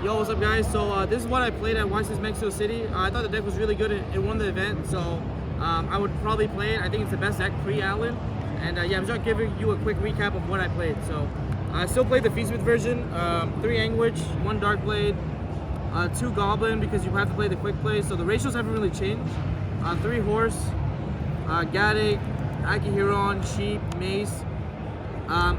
Yo, what's up, guys? So this is what I played at YC's Mexico City. I thought the deck was really good. It won the event, so I would probably play it. I think it's the best deck pre-Allen. And yeah, I'm just giving you a quick recap of what I played. So I still played the Feastsmith version. 3 Anguish, 1 Dark Blade, 2 Goblin because you have to play the quick play. So the ratios haven't really changed. 3 Horse, Gaddick, Akihiron, Sheep, Mace.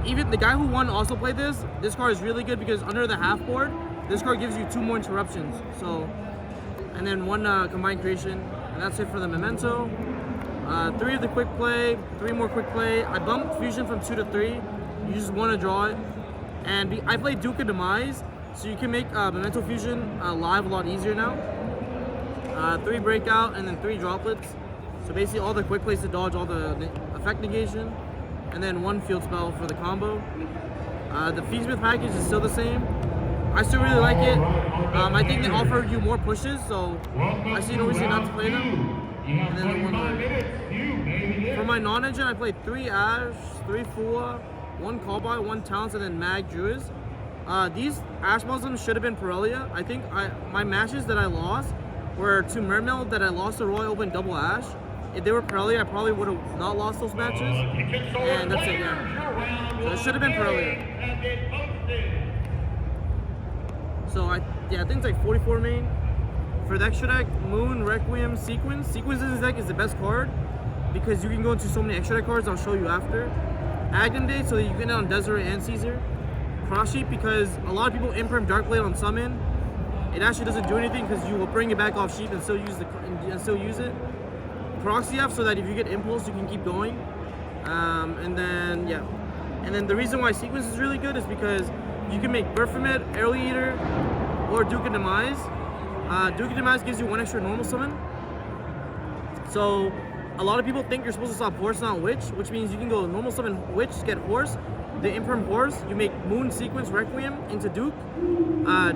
Even the guy who won also played this. This card is really good because under the half board, this card gives you 2 more interruptions. So, and then 1 combined creation, and that's it for the Memento. 3 of the quick play, 3 more quick play. I bumped Fusion from 2 to 3. You just want to draw it. And I played Duke of Demise, so you can make Memento Fusion live a lot easier now. 3 Breakout, and then 3 Droplets. So basically all the quick plays to dodge all the effect negation. And then 1 field spell for the combo. The Feastsmith package is still the same. I still really like it. I think they offer you more pushes, so I see no reason not to play them. And then the 1 for my non-engine, I played 3 Ash, 3 Fua, 1 Callby, 1 Talents, and then Mag Druids. These Ash Muslims should have been Parelia. I think my matches that I lost were 2 Mermail that I lost to Royal Open double Ash. If they were Parelia, I probably would have not lost those matches. And that's it, yeah. So it should have been Parelia. So I think it's like 44 main. For the extra deck, Moon, Requiem, Sequence. Sequence in this deck is the best card because you can go into so many extra deck cards I'll show you after. Agandate, so that you can get it on Desiree and Caesar. Cross Sheep, because a lot of people imperm Dark Blade on summon. It actually doesn't do anything because you will bring it back off Sheep and still use it. Proxy F, so that if you get Impulse, you can keep going. And then yeah, and then the reason why Sequence is really good is because you can make Baphomet, Early Eater, or Duke of Demise. Duke of Demise gives you 1 extra normal summon. So a lot of people think you're supposed to stop Horse, not Witch, which means you can go normal summon Witch, get Horse, the Imperm Horse, you make Moon, Sequence, Requiem into Duke.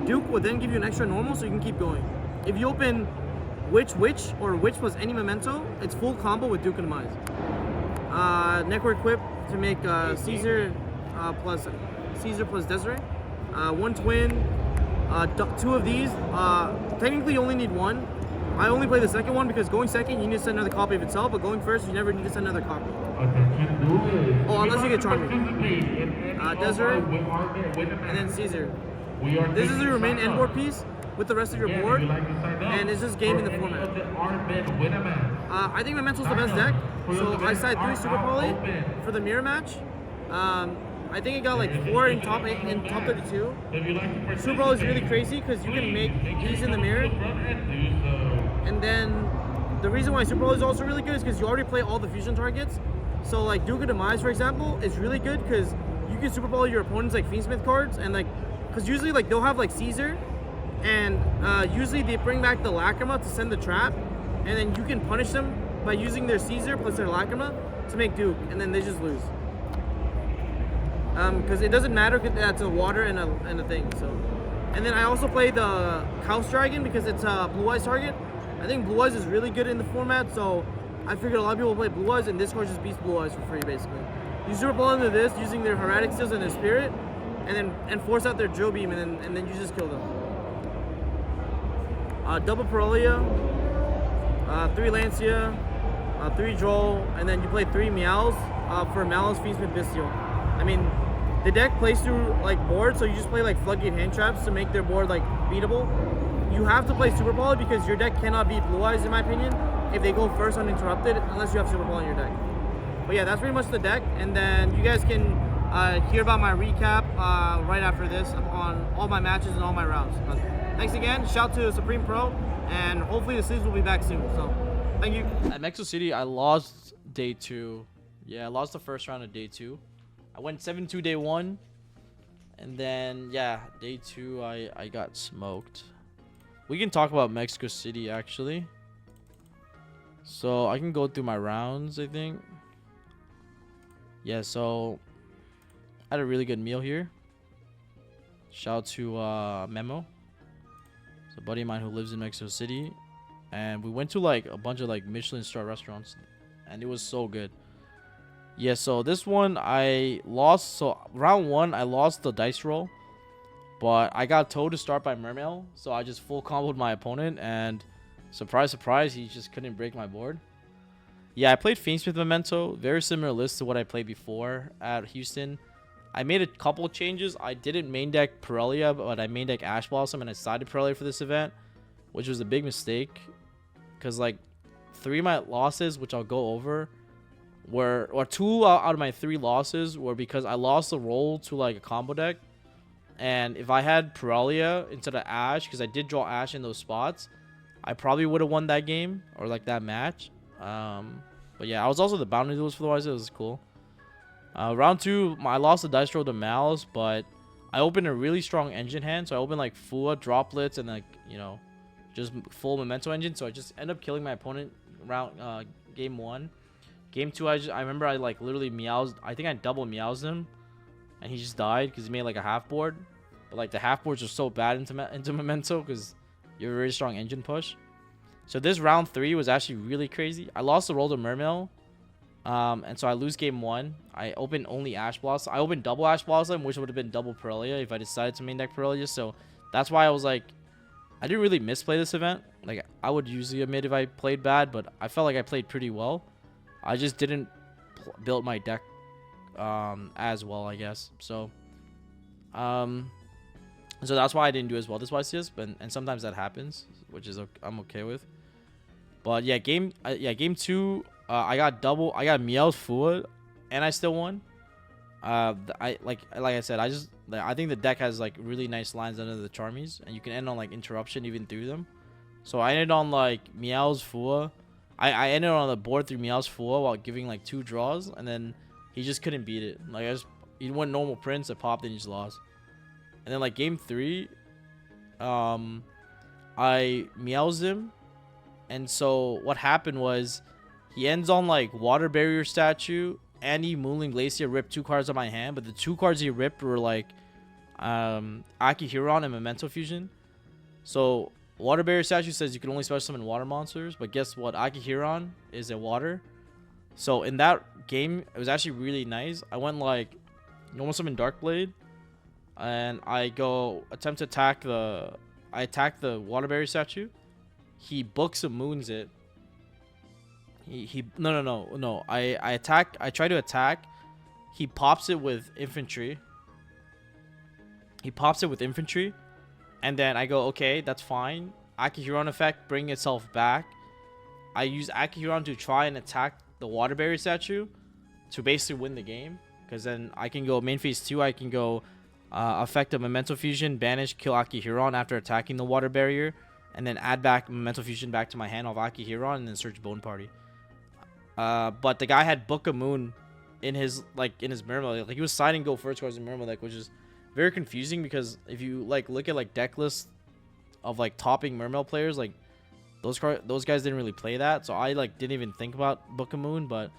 Duke will then give you an extra normal so you can keep going. If you open Witch, or Witch plus any Memento, it's full combo with Duke of Demise. Necro Equip to make Caesar plus Desiree. 1 Twin, 2 of these. Technically you only need 1. I only play the second one because going second you need to send another copy of itself, but going first you never need to send another copy. Oh, unless you get Charming. Desiree, and then Caesar. This is your main end board piece with the rest of your board, and it's just game in the format. I think Memento's the best deck, so I side 3 Super Poly for the mirror match. I think it got like 4 in top 32. Super Bowl is really crazy because you can make these in the mirror. And then the reason why Super Bowl is also really good is because you already play all the fusion targets. So like Duke of Demise, for example, is really good because you can Super Bowl your opponent's like Feastsmith cards, and like because usually like they'll have like Caesar, and usually they bring back the Lacrima to send the trap, and then you can punish them by using their Caesar plus their Lacrima to make Duke, and then they just lose. Because it doesn't matter because that's a water and a thing. So, and then I also play the Chaos Dragon because it's a Blue Eyes target. I think Blue Eyes is really good in the format, so I figured a lot of people play Blue Eyes, and this card just beats Blue Eyes for free basically. You Super Bowl into this using their Hermetic Seals and their Spirit, and force out their Drill Beam, and then you just kill them. Double Parelia, 3 Lancia, 3 Droll, and then you play 3 Meows for Malice, Feastsmith, Bestial. I mean, the deck plays through like board, so you just play like Floodgate Hand Traps to make their board like beatable. You have to play Super Poly because your deck cannot beat Blue Eyes, in my opinion, if they go first uninterrupted, unless you have Super Poly in your deck. But yeah, that's pretty much the deck, and then you guys can hear about my recap right after this on all my matches and all my rounds. But thanks again, shout to Supreme Pro, and hopefully the series will be back soon. So thank you. At Mexico City, I lost day 2. Yeah, I lost the first round of day 2. I went 7-2 day 1, and then yeah, day 2 I got smoked. We can talk about Mexico City actually. So I can go through my rounds, I think. Yeah, so I had a really good meal here. Shout out to Memo. It's a buddy of mine who lives in Mexico City, and we went to like a bunch of like Michelin star restaurants, and it was so good. Yeah, so this one I lost. So round 1 I lost the dice roll. But I got told to start by Mermail, so I just full comboed my opponent, and surprise, surprise, he just couldn't break my board. Yeah, I played Fiendsmith Memento, very similar list to what I played before at Houston. I made a couple changes. I didn't main deck Pirellia, but I main deck Ash Blossom, and I sided Pirellia for this event, which was a big mistake, because like 3 of my losses, which I'll go over, were, or 2 out of my 3 losses were because I lost the roll to like a combo deck. And if I had Pirellia instead of Ash, because I did draw Ash in those spots, I probably would have won that game or like that match. But yeah, I was also the bounty duels for the wise. It was cool. Round 2, I lost the dice roll to Malice, but I opened a really strong engine hand. So I opened like Fua, droplets, and like, you know, just full Memento engine. So I just end up killing my opponent round game 1. Game 2, I remember I like literally meows. I think I double meows him. And he just died because he made like a half board. But like the half boards are so bad into Memento because you have a very strong engine push. So this round 3 was actually really crazy. I lost the roll to Mermail. And so I lose game 1. I opened only Ash Blossom. I opened double Ash Blossom, which would have been double Pirellia if I decided to main deck Pirellia. So that's why I was like, I didn't really misplay this event. Like I would usually admit if I played bad, but I felt like I played pretty well. I just didn't build my deck as well, I guess. So so that's why I didn't do as well this YCS, and sometimes that happens, which is I'm okay with. But yeah, game 2, I got Meow's Fua, and I still won. Like I said, I think the deck has like really nice lines under the Charmies, and you can end on like interruption even through them. So I ended on like Meow's Fua. I ended on the board through Meow's Fua while giving like 2 draws, and then he just couldn't beat it. Like he went normal Prince, I popped, and he just lost. And then like game 3, I meows him, and so what happened was he ends on like Water Barrier Statue, and he Moonling Glacier ripped 2 cards on my hand, but the 2 cards he ripped were like Akihiron and Memento Fusion. So Water Barrier Statue says you can only special summon water monsters, but guess what? Akihiron is a water. So in that game, it was actually really nice. I went like normal summon Darkblade, and I go attempt to attack the. I attack the Water Barrier Statue. He books and moons it. No. I attack. I try to attack. He pops it with infantry. And then I go, okay, that's fine. Akihiron effect, bring itself back. I use Akihiron to try and attack the Water Barrier Statue to basically win the game. Because then I can go main phase 2. I can go effect a Memento Fusion, banish, kill Akihiron after attacking the Water Barrier, and then add back Memento Fusion back to my hand of Akihiron, and then search Bone Party. But the guy had Book of Moon in his Mermail. Like he was siding go first cards in Mermail deck, which is very confusing because if you like look at like deck lists of like topping Mermail players, like those guys didn't really play that. So I like didn't even think about Book of Moon, but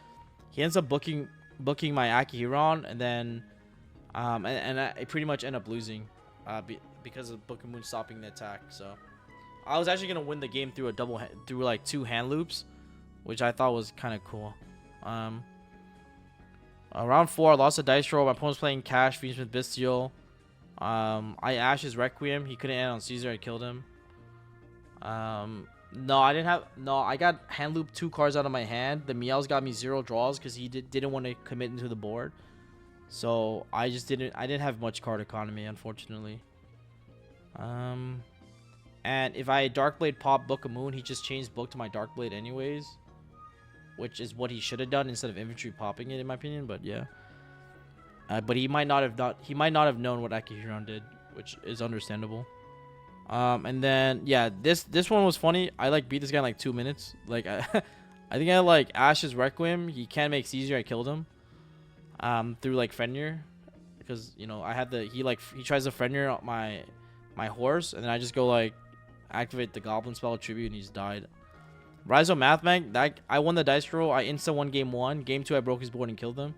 he ends up booking my Akihiron, and then and I pretty much end up losing because of Book of Moon stopping the attack. So I was actually gonna win the game through through like 2 hand loops, which I thought was kind of cool. Round 4, I lost a dice roll. My opponent's playing Cash, Fiendsmith Bestial. I Ash his Requiem. He couldn't end on Caesar. I killed him. No, I didn't have. No, I got hand loop 2 cards out of my hand. The Meows got me 0 draws because he didn't want to commit into the board. So I just didn't. I didn't have much card economy, unfortunately. And if I Darkblade pop Book of Moon, he just changed Book to my Darkblade anyways, which is what he should have done instead of infantry popping it, in my opinion. But yeah. But he might not have known what Akihiron did, which is understandable. And then yeah, this one was funny. I like beat this guy in like 2 minutes. Like I think I like Ash's Requiem. He can't make Caesar. I killed him. Through like Fenrir, because you know I had he tries to Fenrir my horse, and then I just go like activate the Goblin spell tribute, and he's died. Rise of Mathbank, that I won the dice roll. I insta won game 1. Game 2, I broke his board and killed him.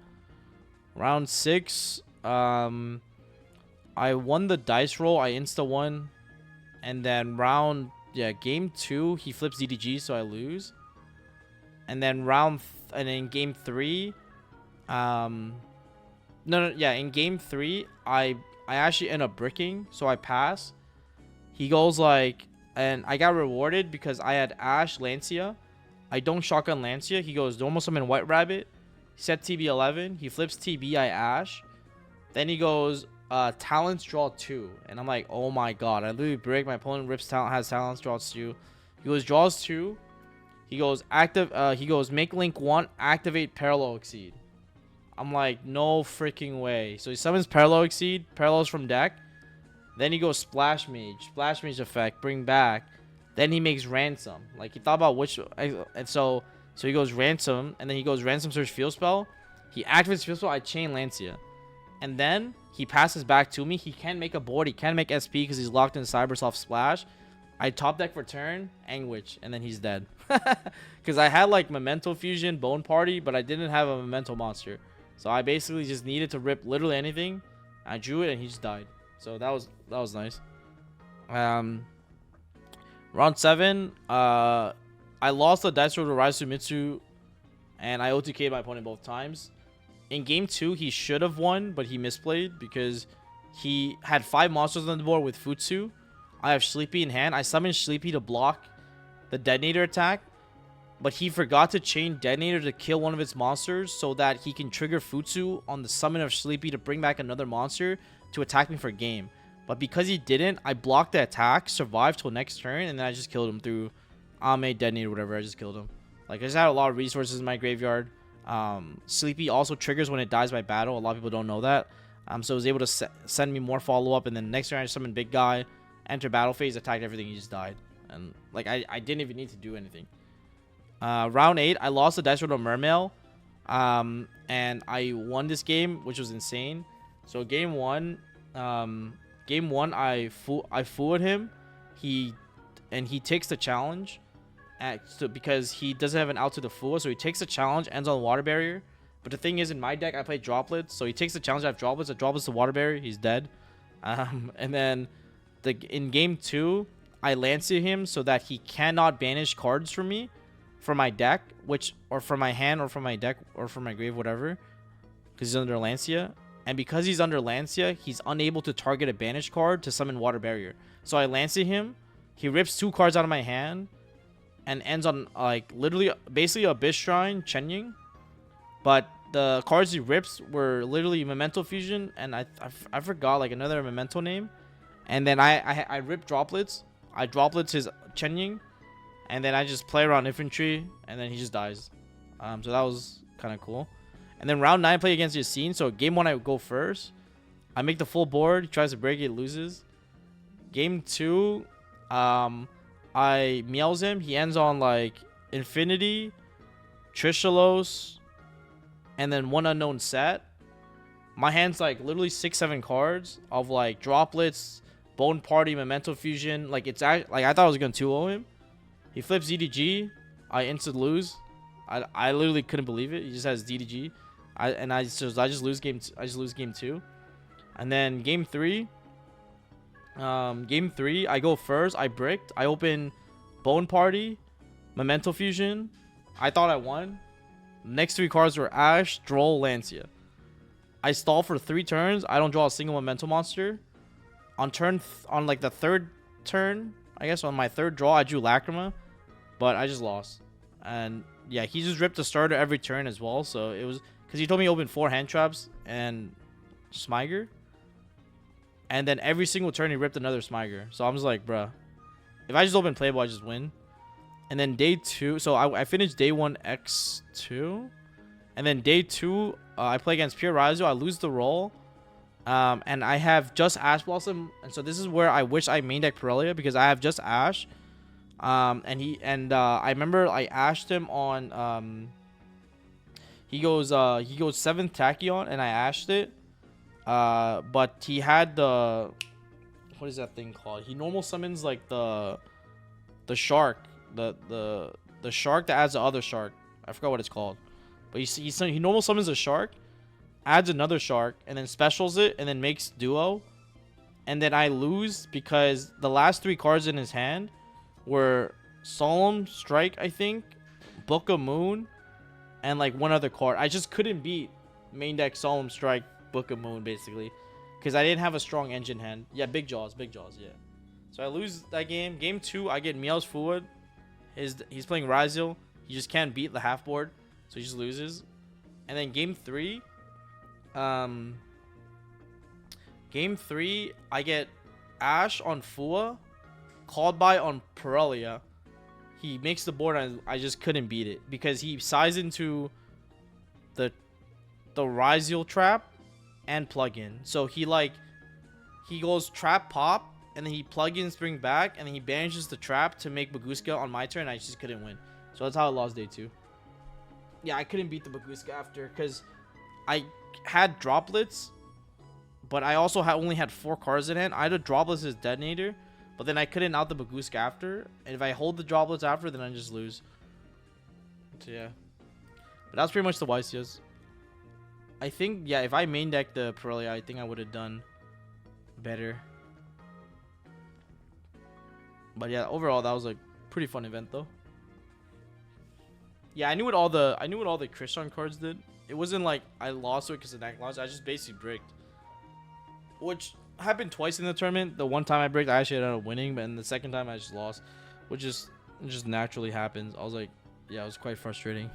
Round 6, I won the dice roll. I insta won, and then game 2, he flips DDG, so I lose. And then in game 3, in game 3, I I actually end up bricking, so I pass. He goes like, and I got rewarded because I had Ash Lancia. I don't shotgun Lancia. He goes normal summon White Rabbit. Set TB 11. He flips TB. I Ash. Then he goes Talents draw 2, and I'm like, oh my god! I literally break. My opponent rips talent, has Talents draws 2. He goes draws 2. He goes active. He goes make link 1, activate Parallel Exceed. I'm like, no freaking way. So he summons Parallel Exceed, parallels from deck. Then he goes Splash Mage effect, bring back. Then he makes Ransom. Like, he thought about which, and so he goes Ransom, and then he goes Ransom Search Field Spell. He activates Field Spell, I chain Lancia. And then he passes back to me. He can't make a board, he can't make SP because he's locked in Cybersoft Splash. I top deck for turn, Anguish, and then he's dead. Because I had like Memento Fusion, Bone Party, but I didn't have a Memento monster. So I basically just needed to rip literally anything. I drew it and he just died. So that was nice. Round 7, I lost the dice roll to Raizu Mitsu, and I OTK'd my opponent both times. In game 2, he should have won, but he misplayed because he had 5 monsters on the board with Futsu. I have Sleepy in hand. I summoned Sleepy to block the Detonator attack, but he forgot to chain Detonator to kill one of its monsters so that he can trigger Futsu on the summon of Sleepy to bring back another monster to attack me for game. But because he didn't, I blocked the attack, survived till next turn, and then I just killed him through Ame, Detonator, whatever. I just killed him. Like, I just had a lot of resources in my graveyard. Sleepy also triggers when it dies by battle. A lot of people don't know that. So it was able to send me more follow-up, and then next turn I just summoned Big Guy, enter battle phase, attacked everything, he just died. And, like, I didn't even need to do anything. Round 8, I lost the dice roll to Mermail, and I won this game, which was insane. So game 1, I fooled him. He takes the challenge, because he doesn't have an out to the fool, so he takes the challenge, ends on the water barrier. But the thing is, in my deck, I play droplets, so he takes the challenge. I have droplets. I droplets the water barrier. He's dead. And then in game 2, I Lancia him so that he cannot banish cards from me, from my deck, or from my hand, or from my deck, or from my grave, whatever, because he's under Lancia. And because he's under Lancia, he's unable to target a banished card to summon water barrier. So I Lancia him. He rips 2 cards out of my hand, and ends on like literally, basically Abyss Shrine, Chenying. But the cards he rips were literally Memento Fusion, and I forgot like another Memento name. And then I rip droplets. I droplets his Chenying, and then I just play around infantry, and then he just dies. So that was kind of cool. And then round 9, I play against Yassine. So game 1, I go first. I make the full board. He tries to break it, loses. Game 2, I meows him. He ends on like Infinity, Trishalos, and then one unknown set. My hand's like literally 6-7 cards of like droplets, Bone Party, Memento Fusion. Like, it's like I thought I was gonna 2-0 him. He flips ZDG. I instant lose. I literally couldn't believe it. He just has DDG. I just lose game. I just lose game 2. And then game 3. Game 3, I go first. I bricked. I open Bone Party, Memento Fusion. I thought I won. Next 3 cards were Ash, Droll, Lancia. I stall for 3 turns. I don't draw a single Memento monster. On like the 3rd turn, I guess on my 3rd draw, I drew Lacrima, but I just lost. And yeah, he just ripped a starter every turn as well. So it was because he told me to open 4 hand traps and Smiger. And then every single turn he ripped another Smiger. So I'm just like, bruh, if I just open playable, I just win. And then day 2, so I finished day 1 X2. And then day 2, I play against Pure Raizu. I lose the roll. And I have just Ash Blossom. And so this is where I wish I main deck Pirellia, because I have just Ash. I remember I ashed him on he goes 7th Tachyon, and I ashed it. But he had the, what is that thing called? He normal summons like the shark, the shark that adds the other shark. I forgot what it's called. But he normal summons a shark, adds another shark, and then specials it, and then makes duo. And then I lose because the last 3 cards in his hand were Solemn Strike, I think, Book of Moon, and like one other card. I just couldn't beat main deck Solemn Strike, Book of Moon, basically. because I didn't have a strong engine hand. Yeah, big jaws, yeah. So I lose that game. Game 2, I get Meow's forward. He's playing Ryzel. He just can't beat the half board, so he just loses. And then game 3, I get Ash on Fua, called by on Pirellia. He makes the board and I just couldn't beat it because he sized into the Ryzel trap and plug-in. So he goes trap pop and then he plug-in spring back and then he banishes the trap to make Baguska on my turn and I just couldn't win. So that's how I lost day 2. Yeah, I couldn't beat the Baguska after because I had droplets, but I also only had 4 cards in hand. I had a droplets as detonator, but then I couldn't out the Baguska after. And if I hold the droplets after, then I just lose. So yeah. But that's pretty much the YCS. I think, yeah, if I main decked the Pirelli, I think I would have done better. But yeah, overall that was a pretty fun event though. Yeah, I knew what all the Christian cards did. It wasn't like I lost to it because the deck lost. I just basically bricked, which happened twice in the tournament. The one time I bricked, I actually ended up winning, but the second time I just lost, which just naturally happens. I was like, yeah, it was quite frustrating.